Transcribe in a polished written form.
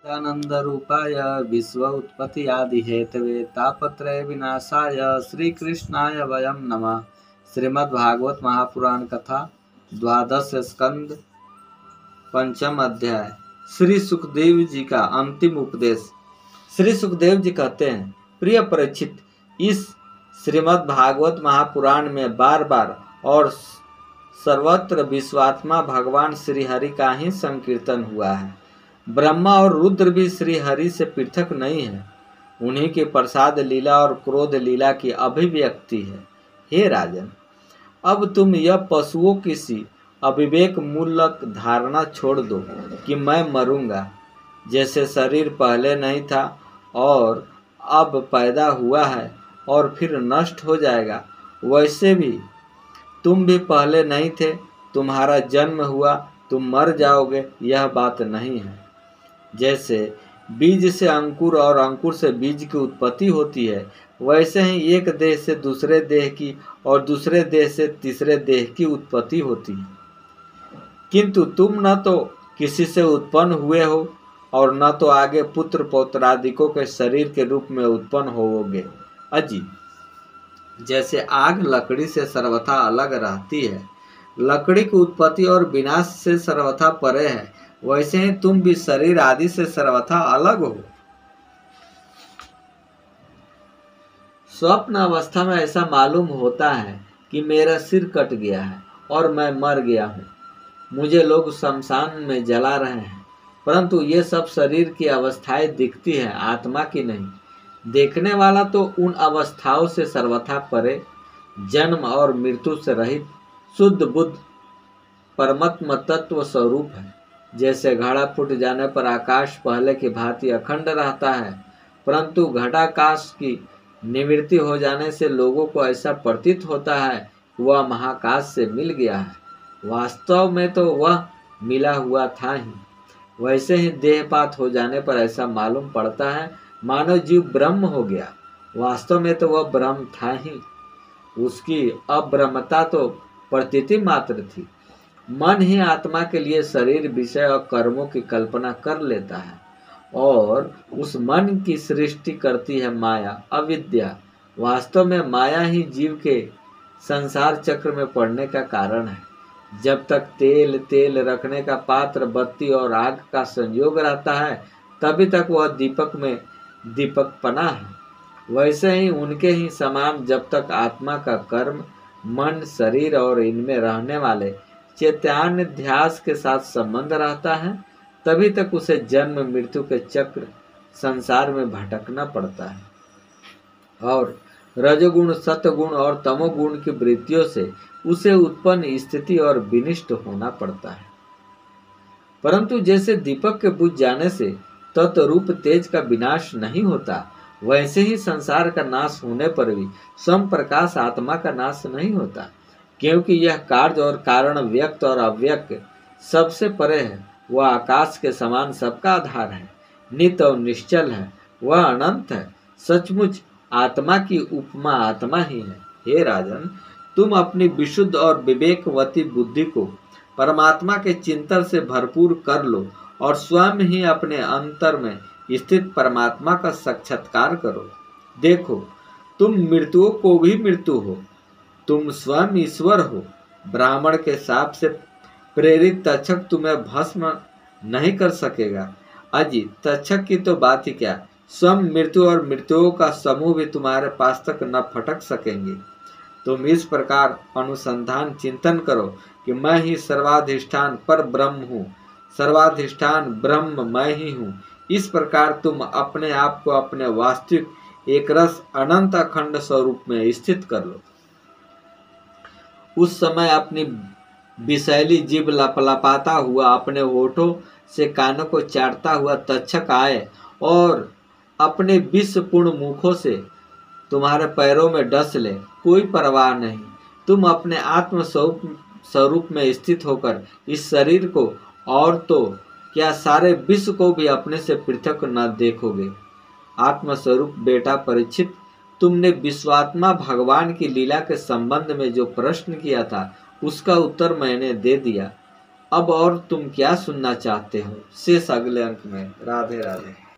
आनंद रूपाय विश्व उत्पत्ति आदि हेतवे तापत्रय विनाशाय श्री कृष्णाय वयम नमः। श्रीमद्भागवत महापुराण कथा द्वादश स्कंद पंचम अध्याय। श्री सुखदेव जी का अंतिम उपदेश। श्री सुखदेव जी कहते हैं, प्रिय परीक्षित, इस श्रीमद्भागवत महापुराण में बार बार और सर्वत्र विश्वात्मा भगवान श्री हरि का ही संकीर्तन हुआ है। ब्रह्मा और रुद्र भी श्री हरि से पृथक नहीं है, उन्हीं के प्रसाद लीला और क्रोध लीला की अभिव्यक्ति है। हे राजन, अब तुम यह पशुओं की सी अविवेक मूलक धारणा छोड़ दो कि मैं मरूंगा। जैसे शरीर पहले नहीं था और अब पैदा हुआ है और फिर नष्ट हो जाएगा, वैसे भी तुम भी पहले नहीं थे, तुम्हारा जन्म हुआ, तुम मर जाओगे, यह बात नहीं है। जैसे बीज से अंकुर और अंकुर से बीज की उत्पत्ति होती है, वैसे ही एक देह से दूसरे देह की और दूसरे देह से तीसरे देह की उत्पत्ति होती है। किंतु तुम न तो किसी से उत्पन्न हुए हो और न तो आगे पुत्र पौत्रादिकों के शरीर के रूप में उत्पन्न होवोगे। अजी, जैसे आग लकड़ी से सर्वथा अलग रहती है, लकड़ी की उत्पत्ति और विनाश से सर्वथा परे है, वैसे ही तुम भी शरीर आदि से सर्वथा अलग हो। स्वप्न अवस्था में ऐसा मालूम होता है कि मेरा सिर कट गया है और मैं मर गया हूँ, मुझे लोग शमशान में जला रहे हैं, परंतु ये सब शरीर की अवस्थाएं दिखती है, आत्मा की नहीं। देखने वाला तो उन अवस्थाओं से सर्वथा परे, जन्म और मृत्यु से रहित शुद्ध बुद्ध परमात्म तत्व स्वरूप है। जैसे घड़ा फूट जाने पर आकाश पहले की भांति अखंड रहता है, परंतु घटाकाश की निवृत्ति हो जाने से लोगों को ऐसा प्रतीत होता है कि वह महाकाश से मिल गया है। वास्तव में तो वह मिला हुआ था ही। वैसे ही देहपात हो जाने पर ऐसा मालूम पड़ता है मानव जीव ब्रह्म हो गया, वास्तव में तो वह ब्रह्म था ही। उसकी अब्रह्मता तो प्रतीति मात्र थी। मन ही आत्मा के लिए शरीर, विषय और कर्मों की कल्पना कर लेता है और उस मन की सृष्टि करती है माया, अविद्या। वास्तव में माया ही जीव के संसार चक्र में पड़ने का कारण है। जब तक तेल रखने का पात्र, बत्ती और आग का संयोग रहता है, तभी तक वह दीपक में दीपकपना है। वैसे ही उनके ही समान जब तक आत्मा का कर्म, मन, शरीर और इनमें रहने वाले चैतन्य ध्यास के साथ संबंध रहता है, तभी तक उसे जन्म मृत्यु के चक्र संसार में भटकना पड़ता है और रजोगुण, सतगुण और तमोगुण की वृत्तियों से उसे उत्पन्न स्थिति और विनिष्ट होना पड़ता है। परंतु जैसे दीपक के बुझ जाने से तत्रूप तेज का विनाश नहीं होता, वैसे ही संसार का नाश होने पर भी सम प्रकाश आत्मा का नाश नहीं होता, क्योंकि यह कार्य और कारण, व्यक्त और अव्यक्त सबसे परे है। वह आकाश के समान सबका आधार है, नित्य और निश्चल है, वह अनंत है। सचमुच आत्मा की उपमा आत्मा ही है। हे राजन, तुम अपनी विशुद्ध और विवेकवती बुद्धि को परमात्मा के चिंतन से भरपूर कर लो और स्वयं ही अपने अंतर में स्थित परमात्मा का साक्षात्कार करो। देखो, तुम मृत्युओं को भी मृत्यु हो, तुम स्वयं ईश्वर हो। ब्राह्मण के शाप से प्रेरित तक्षक तुम्हें भस्म नहीं कर सकेगा। अजी, तक्षक की तो बात ही क्या, स्वयं मृत्यु और मृत्युओं का समूह भी तुम्हारे पास तक न फटक सकेंगे। तुम इस प्रकार अनुसंधान चिंतन करो कि मैं ही सर्वाधिष्ठान पर ब्रह्म हूँ, सर्वाधिष्ठान ब्रह्म मैं ही हूँ। इस प्रकार तुम अपने आप को अपने वास्तविक एक रस अनंत अखंड स्वरूप में स्थित कर लो। उस समय अपनी विषैली जीभ लपलपाता हुआ, अपने होठों से कानों को चाटता हुआ तक्षक आए और अपने विषपूर्ण मुखों से तुम्हारे पैरों में डस ले, कोई परवाह नहीं। तुम अपने आत्म स्वरूप में स्थित होकर इस शरीर को और तो क्या सारे विश्व को भी अपने से पृथक न देखोगे। आत्मस्वरूप बेटा परीक्षित, तुमने विश्वात्मा भगवान की लीला के संबंध में जो प्रश्न किया था, उसका उत्तर मैंने दे दिया। अब और तुम क्या सुनना चाहते हो? शेष अगले अंक में। राधे राधे।